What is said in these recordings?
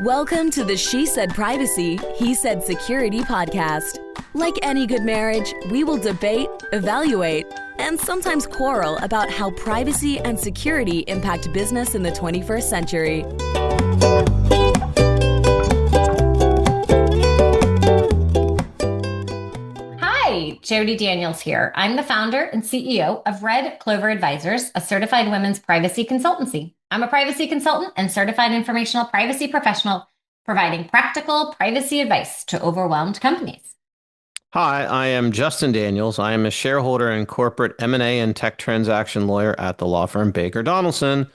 Welcome to the She Said Privacy, He Said Security podcast. Like any good marriage, we will debate, evaluate, and sometimes quarrel about how privacy and security impact business in the 21st century. Hi, Jody Daniels here. I'm the founder and CEO of Red Clover Advisors, a certified women's privacy consultancy. I'm a privacy consultant and certified informational privacy professional, providing practical privacy advice to overwhelmed companies. Hi, I am Justin Daniels. I am a shareholder and corporate M&A and tech transaction lawyer at the law firm Baker Donaldson,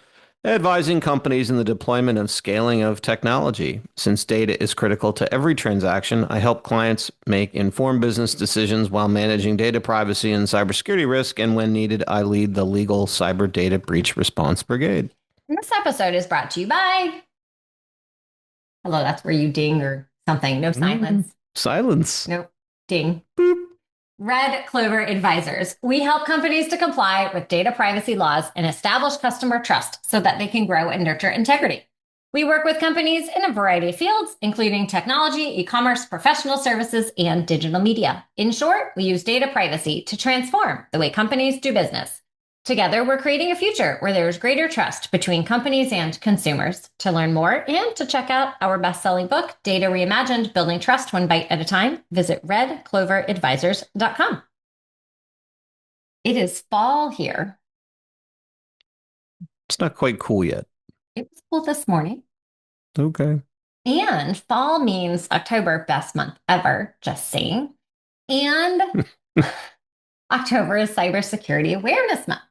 advising companies in the deployment and scaling of technology. Since data is critical to every transaction, I help clients make informed business decisions while managing data privacy and cybersecurity risk, and when needed, I lead the legal cyber data breach response brigade. This episode is brought to you by... Hello, that's where you ding or something. No silence. Silence. Nope. Ding. Boop. Red Clover Advisors. We help companies to comply with data privacy laws and establish customer trust so that they can grow and nurture integrity. We work with companies in a variety of fields, including technology, e-commerce, professional services, and digital media. In short, we use data privacy to transform the way companies do business. Together, we're creating a future where there is greater trust between companies and consumers. To learn more and to check out our best-selling book, Data Reimagined, Building Trust One Bite at a Time, visit redcloveradvisors.com. It is fall here. It's not quite cool yet. It was cool this morning. Okay. And fall means October, best month ever, just saying. And October is Cybersecurity Awareness Month.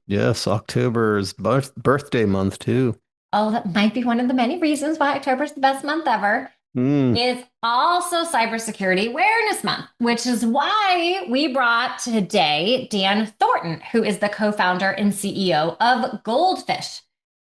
Yes, October is birthday month too. Oh, that might be one of the many reasons why October is the best month ever. It's also Cybersecurity Awareness Month, which is why we brought today Dan Thornton, who is the co-founder and CEO of Goldphish.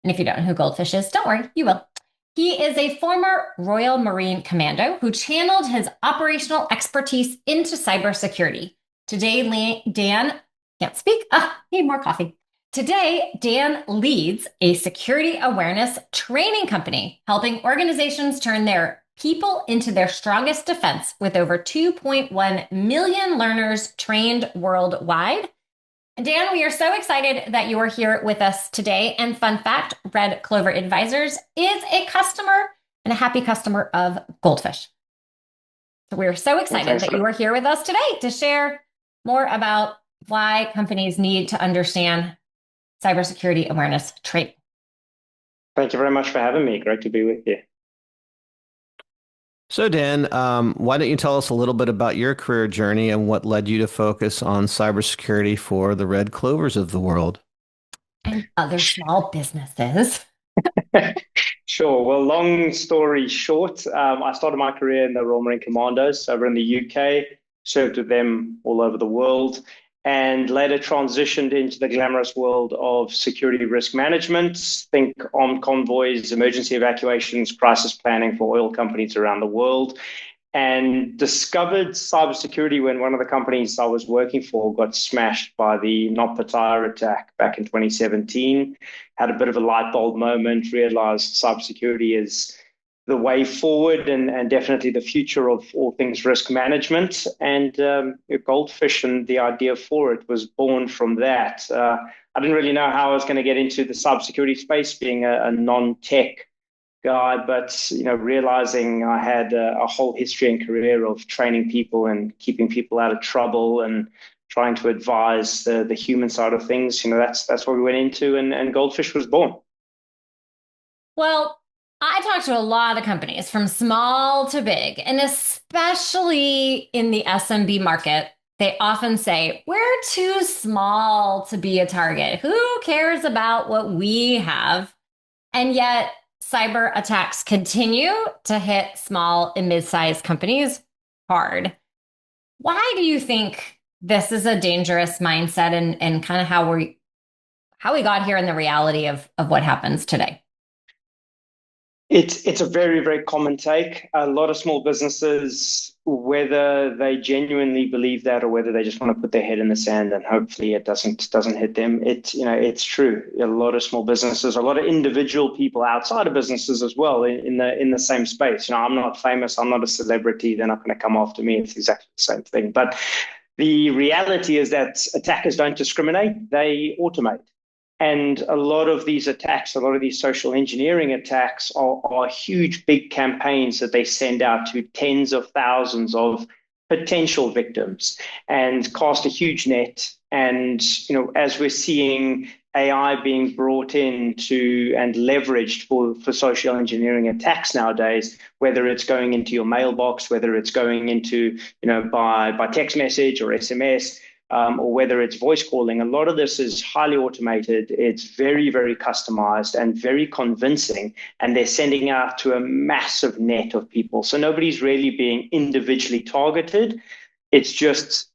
And if you don't know who Goldphish is, don't worry, you will. He is a former Royal Marine Commando who channeled his operational expertise into cybersecurity. Today, Dan can't speak. Need more coffee. Today, Dan leads a security awareness training company, helping organizations turn their people into their strongest defense with over 2.1 million learners trained worldwide. Dan, we are so excited that you are here with us today. And fun fact, Red Clover Advisors is a customer and a happy customer of Goldphish. So we're so excited that you are here with us today to share more about why companies need to understand cybersecurity awareness training. Thank you very much for having me. Great to be with you. So Dan, why don't you tell us a little bit about your career journey and what led you to focus on cybersecurity for the Red Clovers of the world? And other small businesses. Sure. Well, long story short, I started my career in the Royal Marine Commandos over in the UK, served with them all over the world, and later transitioned into the glamorous world of security risk management. Think armed convoys, emergency evacuations, crisis planning for oil companies around the world, and discovered cybersecurity when one of the companies I was working for got smashed by the NotPetya attack back in 2017. Had a bit of a light bulb moment, realized cybersecurity is the way forward and definitely the future of all things risk management. And Goldphish and the idea for it was born from that. I didn't really know how I was going to get into the cybersecurity space, being a non-tech guy, but realizing I had a whole history and career of training people and keeping people out of trouble and trying to advise the human side of things. That's what we went into, and Goldphish was born. Well, I talk to a lot of companies from small to big, and especially in the SMB market, they often say, we're too small to be a target. Who cares about what we have? And yet cyber attacks continue to hit small and mid-sized companies hard. Why do you think this is a dangerous mindset and kind of how we got here and the reality of what happens today? It's a very, very common take. A lot of small businesses, whether they genuinely believe that or whether they just want to put their head in the sand and hopefully it doesn't hit them. It's true. A lot of small businesses, a lot of individual people outside of businesses as well in the same space. I'm not famous, I'm not a celebrity, they're not going to come after me. It's exactly the same thing. But the reality is that attackers don't discriminate, they automate. And a lot of these attacks, a lot of these social engineering attacks are huge, big campaigns that they send out to tens of thousands of potential victims and cast a huge net. And, as we're seeing AI being brought into and leveraged for social engineering attacks nowadays, whether it's going into your mailbox, whether it's going into, by text message or SMS, or whether it's voice calling, a lot of this is highly automated. It's very, very customized and very convincing. And they're sending out to a massive net of people. So nobody's really being individually targeted. It's just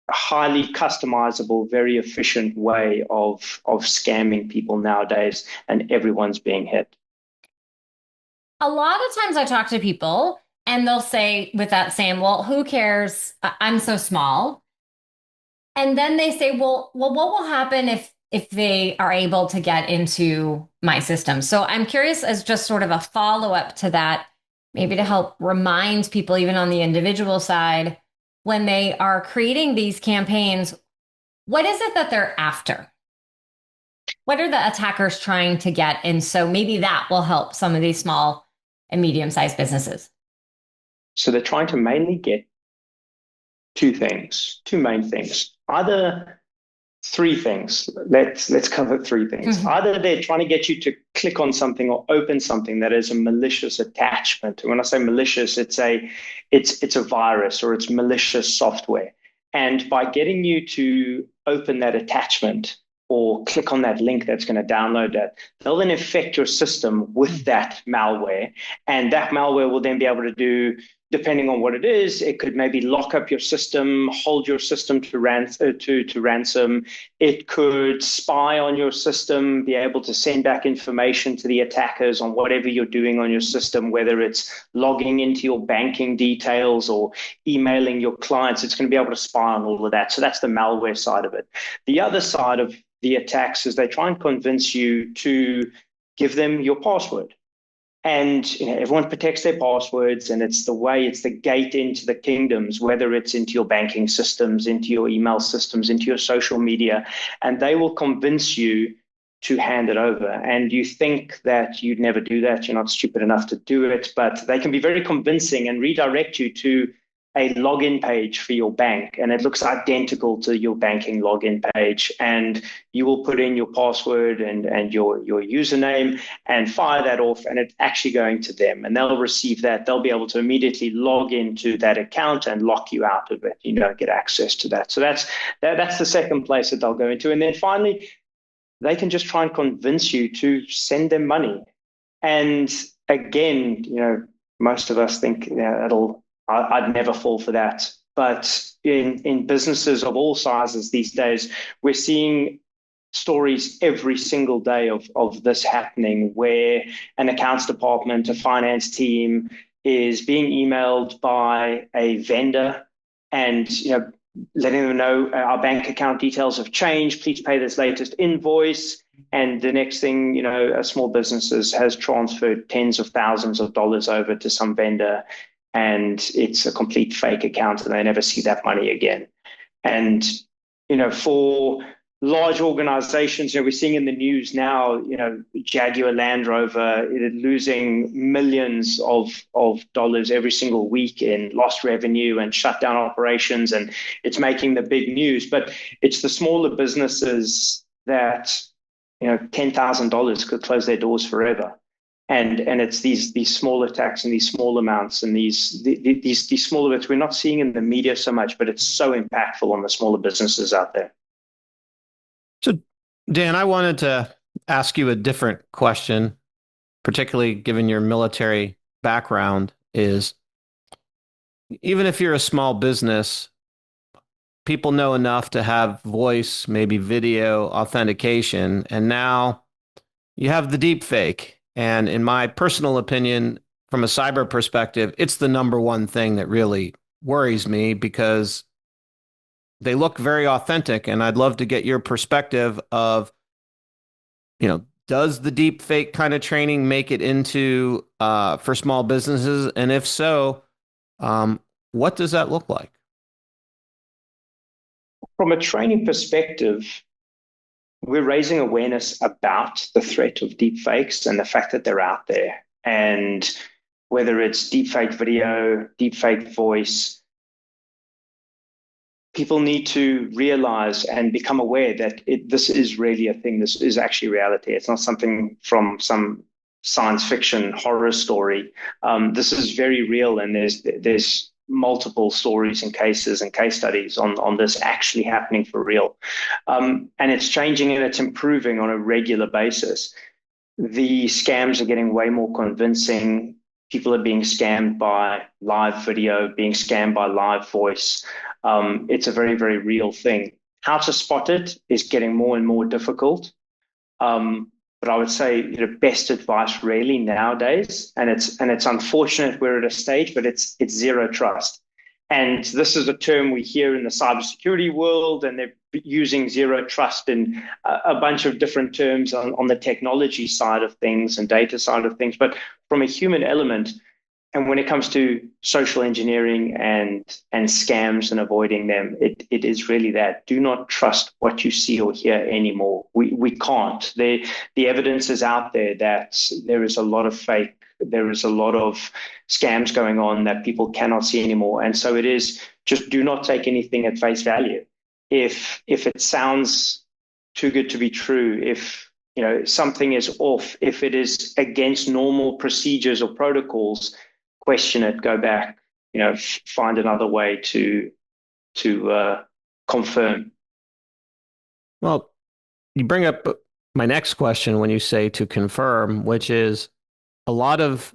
a highly customizable, very efficient way of scamming people nowadays. And everyone's being hit. A lot of times I talk to people and they'll say with that same, well, who cares? I'm so small. And then they say, well, what will happen if they are able to get into my system? So I'm curious, as just sort of a follow-up to that, maybe to help remind people, even on the individual side, when they are creating these campaigns, what is it that they're after? What are the attackers trying to get? And so maybe that will help some of these small and medium-sized businesses. So they're trying to mainly get two main things. Either three things. Let's cover three things. Mm-hmm. Either they're trying to get you to click on something or open something that is a malicious attachment. And when I say malicious, it's a virus or it's malicious software. And by getting you to open that attachment or click on that link that's going to download that, they'll then infect your system with that malware. And that malware will then be able to do, depending on what it is, it could maybe lock up your system, hold your system to ransom. It could spy on your system, be able to send back information to the attackers on whatever you're doing on your system, whether it's logging into your banking details or emailing your clients. It's going to be able to spy on all of that. So that's the malware side of it. The other side of the attacks is they try and convince you to give them your password. And everyone protects their passwords, and it's the gate into the kingdoms, whether it's into your banking systems, into your email systems, into your social media, and they will convince you to hand it over. And you think that you'd never do that, you're not stupid enough to do it, but they can be very convincing and redirect you to a login page for your bank, and it looks identical to your banking login page, and you will put in your password and your username and fire that off, and it's actually going to them, and they'll receive that. They'll be able to immediately log into that account and lock you out of it. You don't get access to that. So that's the second place that they'll go into. And then finally, they can just try and convince you to send them money. And again, most of us think I'd never fall for that. But in businesses of all sizes these days, we're seeing stories every single day of this happening, where an accounts department, a finance team is being emailed by a vendor and letting them know our bank account details have changed. Please pay this latest invoice. And the next thing, a small business has transferred tens of thousands of dollars over to some vendor, and it's a complete fake account, and they never see that money again. And, for large organizations, we're seeing in the news now, Jaguar Land Rover losing millions of dollars every single week in lost revenue and shut down operations, and it's making the big news. But it's the smaller businesses that, $10,000 could close their doors forever. And it's these small attacks and these small amounts and these smaller bits we're not seeing in the media so much, but it's so impactful on the smaller businesses out there. So, Dan, I wanted to ask you a different question, particularly given your military background, is even if you're a small business, people know enough to have voice, maybe video authentication, and now you have the deepfake. And in my personal opinion, from a cyber perspective, it's the number one thing that really worries me because they look very authentic. And I'd love to get your perspective of, does the deep fake kind of training make it into for small businesses? And if so, what does that look like? From a training perspective, we're raising awareness about the threat of deepfakes and the fact that they're out there. And whether it's deepfake video, deepfake voice, people need to realize and become aware that this is really a thing. This is actually reality. It's not something from some science fiction horror story. This is very real, and there's multiple stories and cases and case studies on this actually happening for real. And it's changing and it's improving on a regular basis. The scams are getting way more convincing. People are being scammed by live video, being scammed by live voice. It's a very, very real thing. How to spot it is getting more and more difficult. But I would say, best advice really nowadays, and it's unfortunate we're at a stage, but it's zero trust. And this is a term we hear in the cybersecurity world, and they're using zero trust in a bunch of different terms on the technology side of things and data side of things. But from a human element, and when it comes to social engineering and scams and avoiding them, it is really that. Do not trust what you see or hear anymore. We can't. The evidence is out there that there is a lot of fake. There is a lot of scams going on that people cannot see anymore. And so it is just do not take anything at face value. If it sounds too good to be true, if something is off, if it is against normal procedures or protocols, question it, go back, find another way to confirm. Well, you bring up my next question when you say to confirm, which is a lot of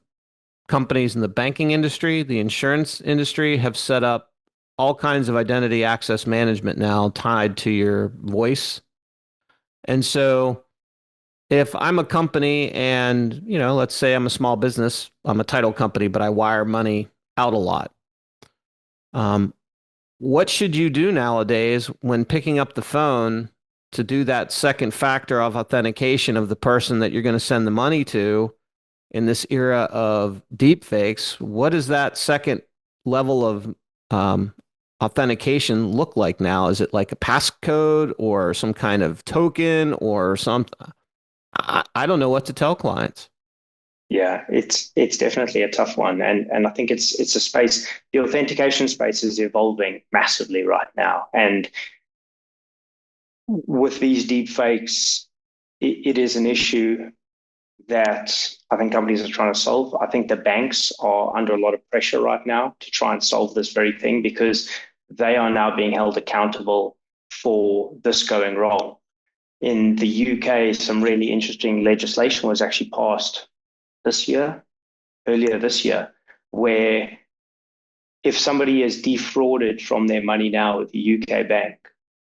companies in the banking industry, the insurance industry have set up all kinds of identity access management now tied to your voice. And so if I'm a company and, let's say I'm a small business, I'm a title company, but I wire money out a lot. What should you do nowadays when picking up the phone to do that second factor of authentication of the person that you're going to send the money to in this era of deepfakes? What does that second level of authentication look like now? Is it like a passcode or some kind of token or something? I don't know what to tell clients. Yeah, it's definitely a tough one, and I think it's a space. The authentication space is evolving massively right now, and with these deep fakes, it is an issue that I think companies are trying to solve. I think the banks are under a lot of pressure right now to try and solve this very thing because they are now being held accountable for this going wrong. In the UK, some really interesting legislation was actually passed earlier this year, where if somebody is defrauded from their money now with the UK bank,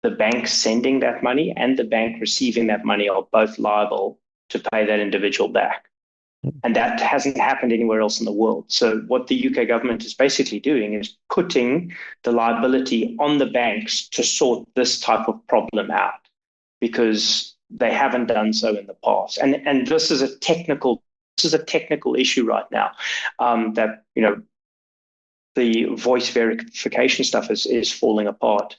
the bank sending that money and the bank receiving that money are both liable to pay that individual back. And that hasn't happened anywhere else in the world. So what the UK government is basically doing is putting the liability on the banks to sort this type of problem out because they haven't done so in the past. And this is a technical issue right now that the voice verification stuff is falling apart.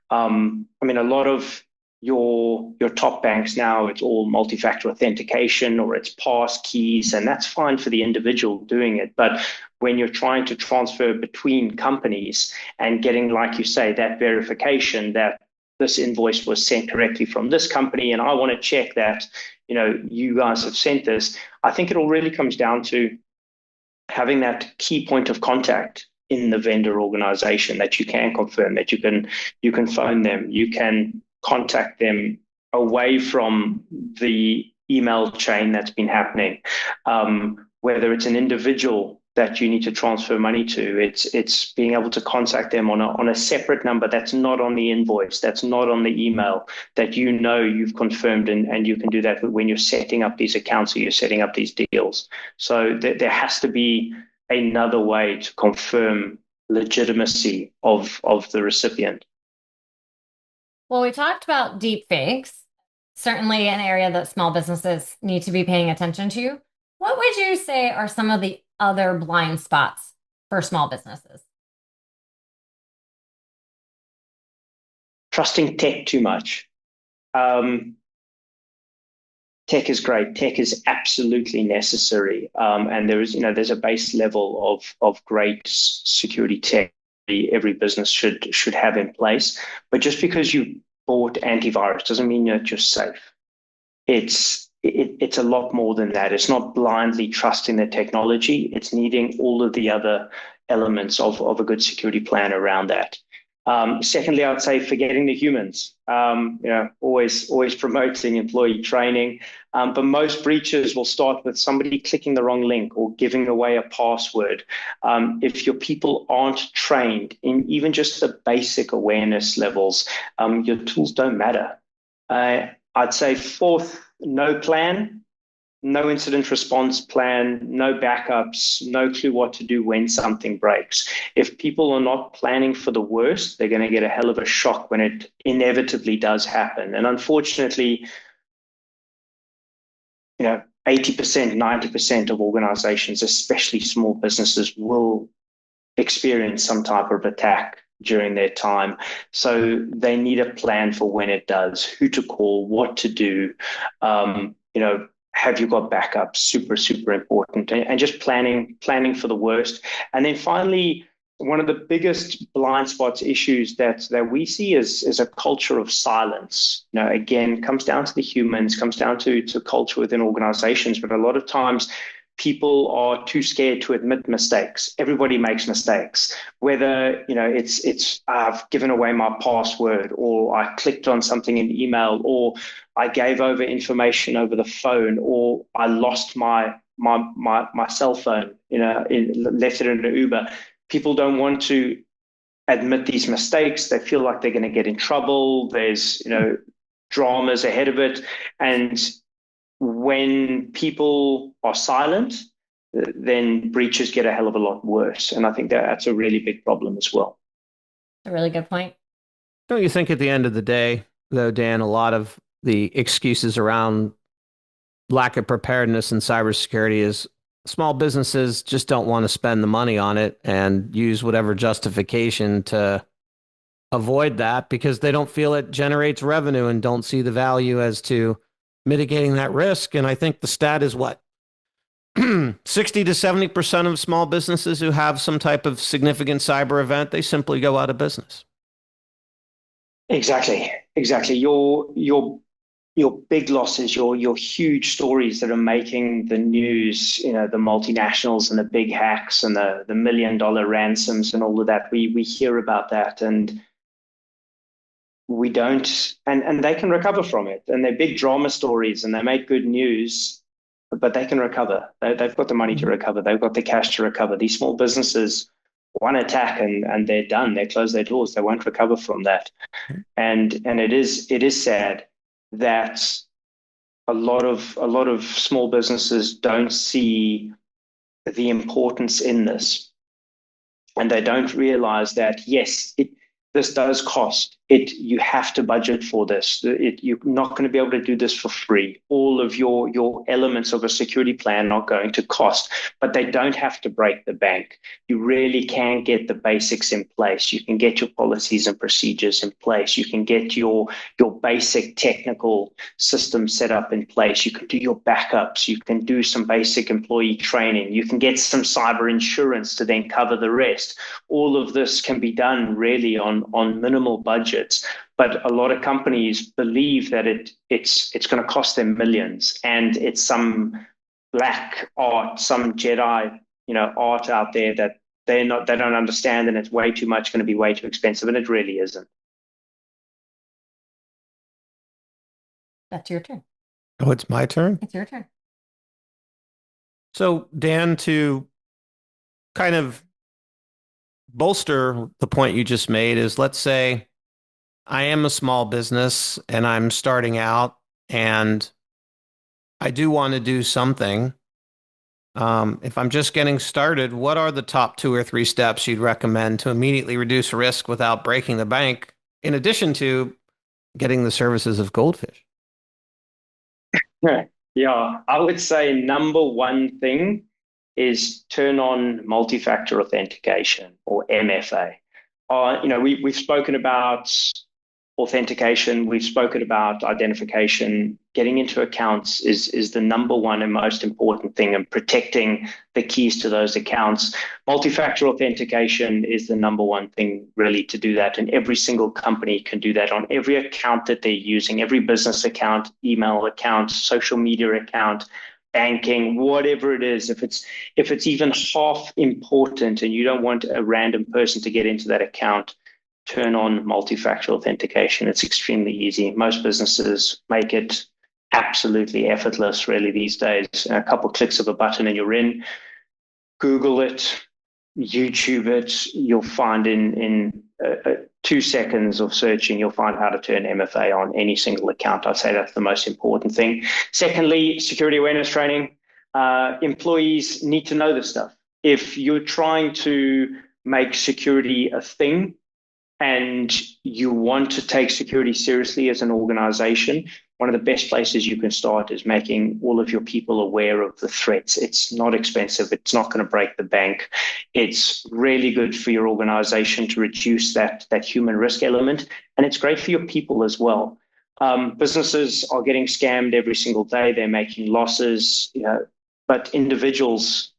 I mean, a lot of your top banks now, it's all multi-factor authentication or it's pass keys, and that's fine for the individual doing it. But when you're trying to transfer between companies and getting, like you say, that verification that this invoice was sent correctly from this company, and I want to check that, you guys have sent this, I think it all really comes down to having that key point of contact in the vendor organization that you can confirm, that you can phone them, you can contact them away from the email chain that's been happening, whether it's an individual that you need to transfer money to. It's being able to contact them on a separate number that's not on the invoice, that's not on the email, that you've confirmed, and you can do that when you're setting up these accounts or you're setting up these deals. So there has to be another way to confirm legitimacy of the recipient. Well, we talked about deep fakes, certainly an area that small businesses need to be paying attention to. What would you say are some of the other blind spots for small businesses? Trusting tech too much. Tech is great. Tech is absolutely necessary, and there's a base level of great security tech every business should have in place. But just because you bought antivirus doesn't mean that you're safe. It's a lot more than that. It's not blindly trusting the technology. It's needing all of the other elements of a good security plan around that. Secondly, I would say forgetting the humans. Always promoting employee training. But most breaches will start with somebody clicking the wrong link or giving away a password. If your people aren't trained in even just the basic awareness levels, your tools don't matter. I'd say fourth, no plan. No incident response plan, no backups, no clue what to do when something breaks. If people are not planning for the worst, they're going to get a hell of a shock when it inevitably does happen. And unfortunately, 80%, 90% of organizations, especially small businesses, will experience some type of attack during their time. So they need a plan for when it does, who to call, what to do, have you got backups? Super, super important. And just planning for the worst. And then finally, one of the biggest blind spots issues that we see is a culture of silence. Again, comes down to the humans, comes down to culture within organizations, but a lot of times people are too scared to admit mistakes. Everybody makes mistakes, whether it's I've given away my password, or I clicked on something in email, or I gave over information over the phone, or I lost my cell phone, left it in an Uber. People don't want to admit these mistakes. They feel like they're going to get in trouble. There's dramas ahead of it, and when people are silent, then breaches get a hell of a lot worse. And I think that's a really big problem as well. A really good point. Don't you think at the end of the day, though, Dan, a lot of the excuses around lack of preparedness in cybersecurity is small businesses just don't want to spend the money on it and use whatever justification to avoid that because they don't feel it generates revenue and don't see the value as to mitigating that risk. And I think the stat is what? 60 to 70% of small businesses who have some type of significant cyber event, they simply go out of business. Exactly. Your big losses, your huge stories that are making the news, the multinationals and the big hacks and the $1 million ransoms and all of that. We hear about that, and we don't, and they can recover from it. And they're big drama stories and they make good news, but they can recover. They've got the money to recover. They've got the cash to recover. These small businesses, one attack and they're done. They close their doors. They won't recover from that. And it is sad that a lot of small businesses don't see the importance in this. And they don't realize that, yes, this does cost. You have to budget for this. You're not going to be able to do this for free. All of your elements of a security plan are going to cost, but they don't have to break the bank. You really can get the basics in place. You can get your policies and procedures in place. You can get your basic technical system set up in place. You can do your backups. You can do some basic employee training. You can get some cyber insurance to then cover the rest. All of this can be done really on minimal budget. But a lot of companies believe that it's going to cost them millions, and it's some black art, some Jedi, art out there that they don't understand, and it's way too much, going to be way too expensive, and it really isn't. That's your turn. Oh, it's my turn? It's your turn. So, Dan, to kind of bolster the point you just made is, let's say I am a small business and I'm starting out and I do want to do something. If I'm just getting started, what are the top 2 or 3 steps you'd recommend to immediately reduce risk without breaking the bank, in addition to getting the services of Goldphish? Yeah, I would say number one thing is turn on multi-factor authentication, or MFA. We've spoken about authentication, we've spoken about identification. Getting into accounts is the number one and most important thing, and protecting the keys to those accounts. Multi-factor authentication is the number one thing really to do that, and every single company can do that on every account that they're using, every business account, email account, social media account, banking, whatever it is. If it's even half important and you don't want a random person to get into that account, turn on multi-factor authentication. It's extremely easy. Most businesses make it absolutely effortless, really, these days. A couple clicks of a button and you're in. Google it, YouTube it. You'll find in 2 seconds of searching, you'll find how to turn MFA on any single account. I'd say that's the most important thing. Secondly, security awareness training. Employees need to know this stuff. If you're trying to make security a thing, and you want to take security seriously as an organization, one of the best places you can start is making all of your people aware of the threats. It's not expensive. It's not going to break the bank. It's really good for your organization to reduce that human risk element. And it's great for your people as well. Businesses are getting scammed every single day. They're making losses, but individuals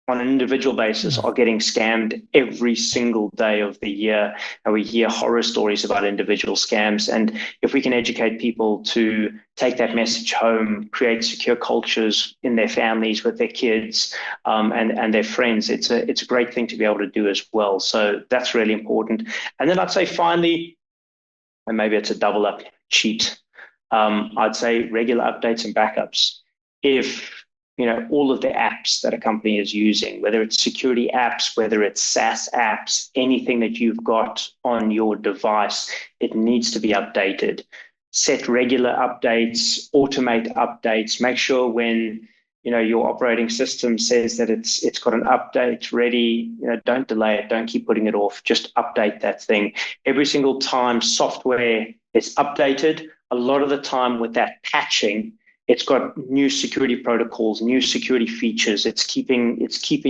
on an individual basis are getting scammed every single day of the year. And we hear horror stories about individual scams. And if we can educate people to take that message home, create secure cultures in their families, with their kids, and their friends, it's a great thing to be able to do as well. So that's really important. And then I'd say finally, and maybe it's a double up cheat, I'd say regular updates and backups. If all of the apps that a company is using, whether it's security apps, whether it's SaaS apps, anything that you've got on your device, it needs to be updated. Set regular updates, automate updates, make sure when your operating system says that it's got an update ready, don't delay it, don't keep putting it off, just update that thing. Every single time software is updated, a lot of the time with that patching, it's got new security protocols, new security features. It's keeping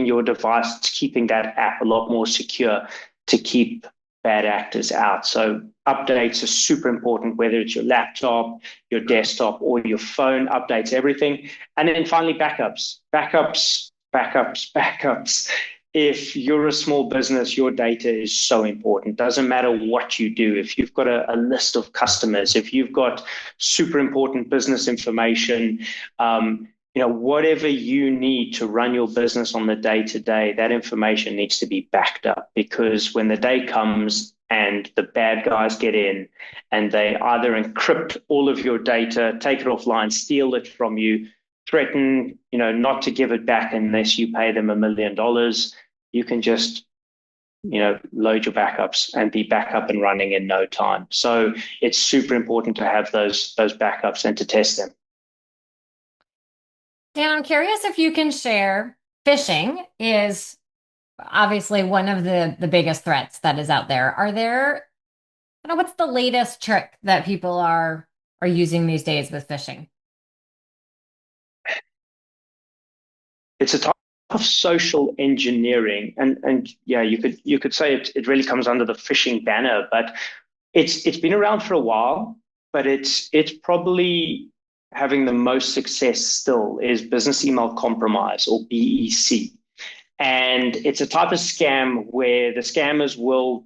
your device, it's keeping that app a lot more secure to keep bad actors out. So updates are super important, whether it's your laptop, your desktop, or your phone. Updates everything. And then finally, backups. If you're a small business, your data is so important. Doesn't matter what you do. If you've got a list of customers, if you've got super important business information, whatever you need to run your business on the day-to-day, that information needs to be backed up, because when the day comes and the bad guys get in and they either encrypt all of your data, take it offline, steal it from you, threaten, not to give it back unless you pay them $1 million, you can just, load your backups and be back up and running in no time. So it's super important to have those backups and to test them. Dan, I'm curious if you can share, phishing is obviously one of the biggest threats that is out there. What's the latest trick that people are using these days with phishing? It's a type of social engineering, and yeah, you could say it really comes under the phishing banner, but it's been around for a while, but it's probably having the most success still is business email compromise, or BEC. And it's a type of scam where the scammers will,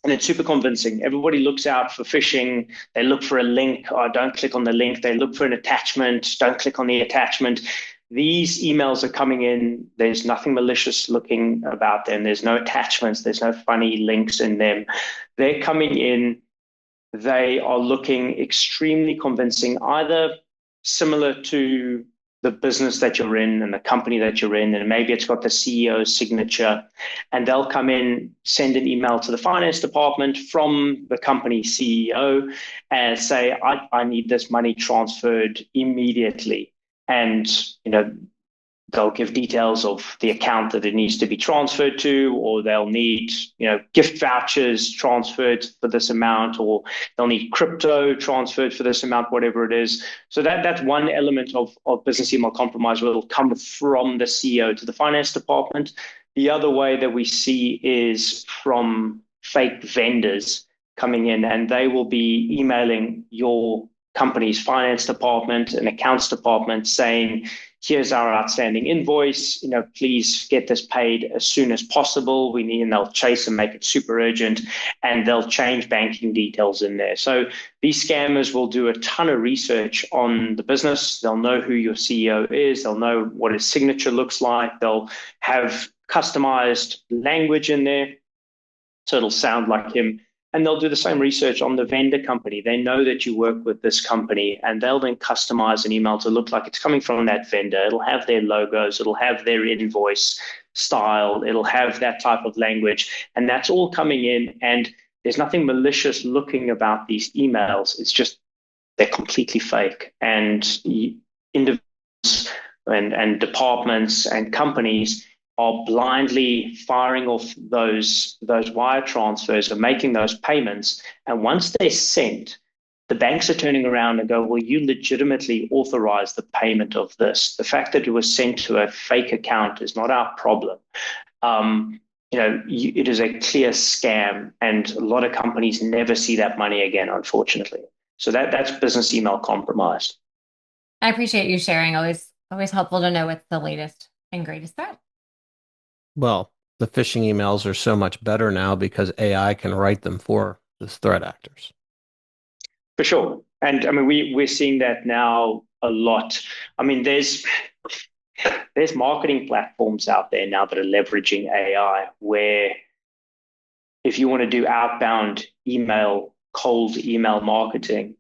and it's super convincing. Everybody looks out for phishing. They look for a link. Oh, don't click on the link. They look for an attachment. Don't click on the attachment. These emails are coming in. There's nothing malicious looking about them. There's no attachments. There's no funny links in them. They're coming in. They are looking extremely convincing, either similar to the business that you're in and the company that you're in, and maybe it's got the CEO's signature, and they'll come in, send an email to the finance department from the company CEO and say, I need this money transferred immediately. And, they'll give details of the account that it needs to be transferred to, or they'll need, gift vouchers transferred for this amount, or they'll need crypto transferred for this amount, whatever it is. So that's one element of business email compromise, where it'll come from the CEO to the finance department. The other way that we see is from fake vendors coming in, and they will be emailing your company's finance department and accounts department saying, here's our outstanding invoice, please get this paid as soon as possible. And they'll chase and make it super urgent, and they'll change banking details in there. So these scammers will do a ton of research on the business. They'll know who your CEO is. They'll know what his signature looks like. They'll have customized language in there, so it'll sound like him. And they'll do the same research on the vendor company. They know that you work with this company, and they'll then customize an email to look like it's coming from that vendor. It'll have their logos, it'll have their invoice style, it'll have that type of language. And that's all coming in. And there's nothing malicious looking about these emails. It's just they're completely fake. And individuals and departments and companies are blindly firing off those wire transfers and making those payments. And once they're sent, the banks are turning around and go, well, you legitimately authorized the payment of this. The fact that it was sent to a fake account is not our problem. It is a clear scam, and a lot of companies never see that money again, unfortunately. So that's business email compromised. I appreciate you sharing. Always helpful to know what's the latest and greatest threat. Well, the phishing emails are so much better now because AI can write them for the threat actors. For sure. And I mean, we're seeing that now a lot. I mean, there's marketing platforms out there now that are leveraging AI, where if you want to do outbound cold email marketing,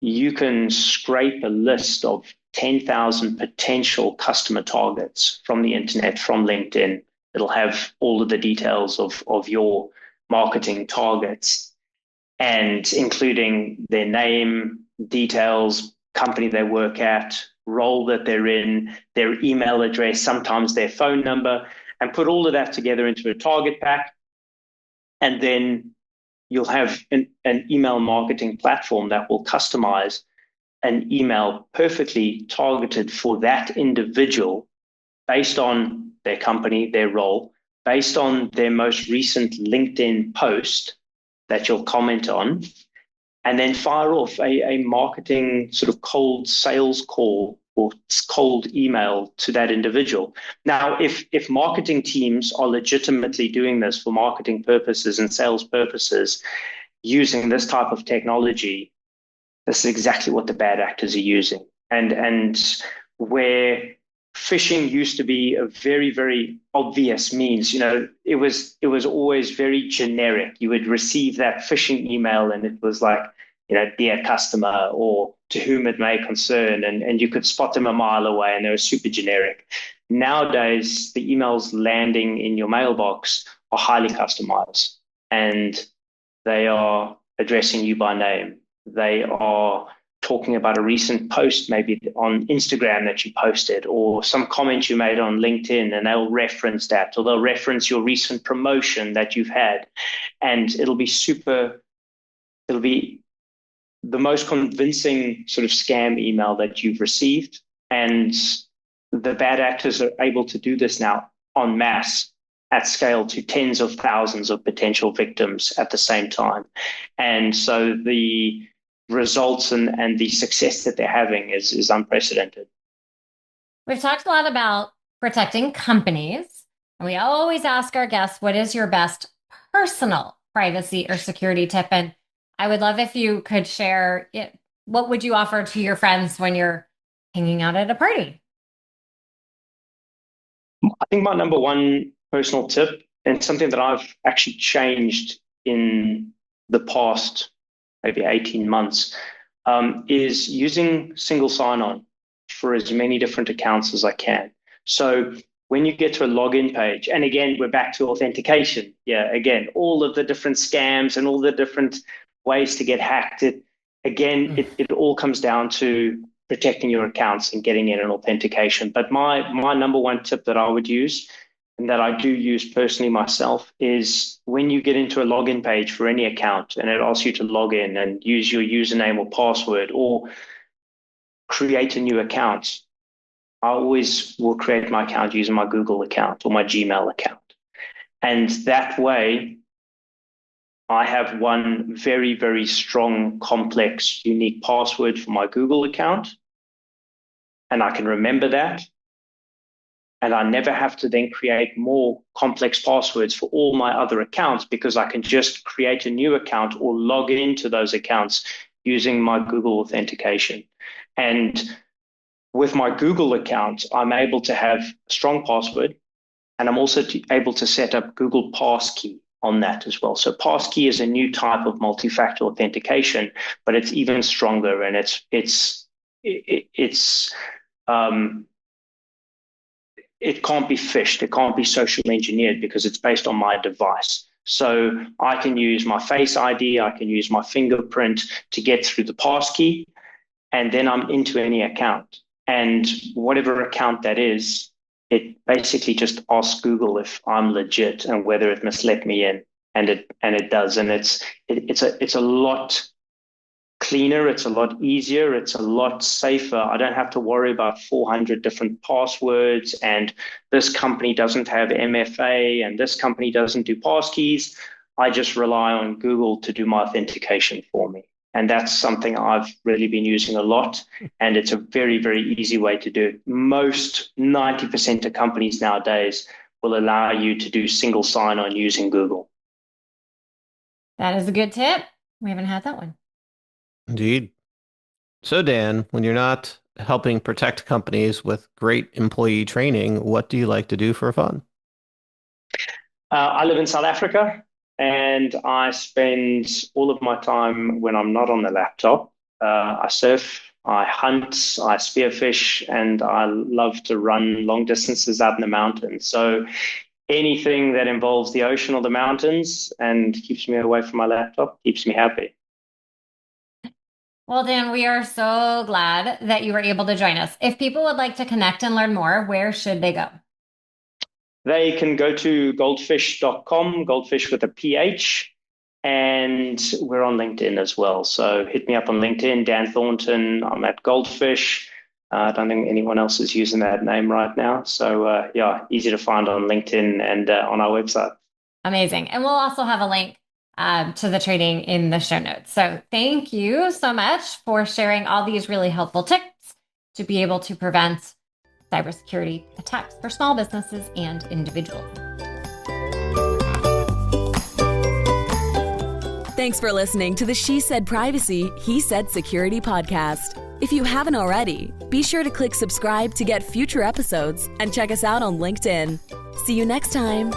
you can scrape a list of 10,000 potential customer targets from the internet, from LinkedIn. It'll have all of the details of your marketing targets, and including their name, details, company they work at, role that they're in, their email address, sometimes their phone number, and put all of that together into a target pack. And then you'll have an email marketing platform that will customize an email perfectly targeted for that individual based on their company, their role, based on their most recent LinkedIn post that you'll comment on, and then fire off a marketing sort of cold sales call or cold email to that individual. Now, if marketing teams are legitimately doing this for marketing purposes and sales purposes using this type of technology, this is exactly what the bad actors are using. And where phishing used to be a very, very obvious means. It was always very generic. You would receive that phishing email and it was like, dear customer, or to whom it may concern, and you could spot them a mile away, and they were super generic. Nowadays, the emails landing in your mailbox are highly customized, and they are addressing you by name. They are talking about a recent post, maybe on Instagram that you posted, or some comment you made on LinkedIn, and they'll reference that, or they'll reference your recent promotion that you've had. And it'll be the most convincing sort of scam email that you've received. And the bad actors are able to do this now en masse at scale to tens of thousands of potential victims at the same time. And so the results and the success that they're having is unprecedented. We've talked a lot about protecting companies, and we always ask our guests, what is your best personal privacy or security tip? And I would love if you could share it. What would you offer to your friends when you're hanging out at a party? I think my number one personal tip, and something that I've actually changed in the past maybe 18 months, is using single sign-on for as many different accounts as I can. So when you get to a login page, and again, we're back to authentication. Yeah, again, all of the different scams and all the different ways to get hacked. It all comes down to protecting your accounts and getting in an authentication. But my number one tip that I would use, and that I do use personally myself, is when you get into a login page for any account and it asks you to log in and use your username or password or create a new account, I always will create my account using my Google account or my Gmail account. And that way, I have one very, very strong, complex, unique password for my Google account. And I can remember that. And I never have to then create more complex passwords for all my other accounts, because I can just create a new account or log into those accounts using my Google authentication. And with my Google account, I'm able to have a strong password, and I'm also able to set up Google Passkey on that as well. So Passkey is a new type of multi-factor authentication, but it's even stronger, and it can't be phished. It can't be social engineered because it's based on my device. So I can use my Face ID, I can use my fingerprint to get through the passkey, and then I'm into any account. And whatever account that is, it basically just asks Google if I'm legit and whether it must let me in, and it does. And it's a lot cleaner, it's a lot easier, it's a lot safer. I don't have to worry about 400 different passwords, and this company doesn't have MFA, and this company doesn't do passkeys. I just rely on Google to do my authentication for me. And that's something I've really been using a lot. And it's a very, very easy way to do it. Most 90% of companies nowadays will allow you to do single sign-on using Google. That is a good tip. We haven't had that one. Indeed. So, Dan, when you're not helping protect companies with great employee training, what do you like to do for fun? I live in South Africa, and I spend all of my time when I'm not on the laptop. I surf, I hunt, I spearfish, and I love to run long distances out in the mountains. So anything that involves the ocean or the mountains and keeps me away from my laptop keeps me happy. Well, Dan, we are so glad that you were able to join us. If people would like to connect and learn more, where should they go? They can go to goldphish.com, goldfish with a PH, and we're on LinkedIn as well. So hit me up on LinkedIn, Dan Thornton. I'm at Goldphish. I don't think anyone else is using that name right now. So yeah, easy to find on LinkedIn and on our website. Amazing. And we'll also have a link to the training in the show notes. So thank you so much for sharing all these really helpful tips to be able to prevent cybersecurity attacks for small businesses and individuals. Thanks for listening to the She Said Privacy, He Said Security podcast. If you haven't already, be sure to click subscribe to get future episodes and check us out on LinkedIn. See you next time.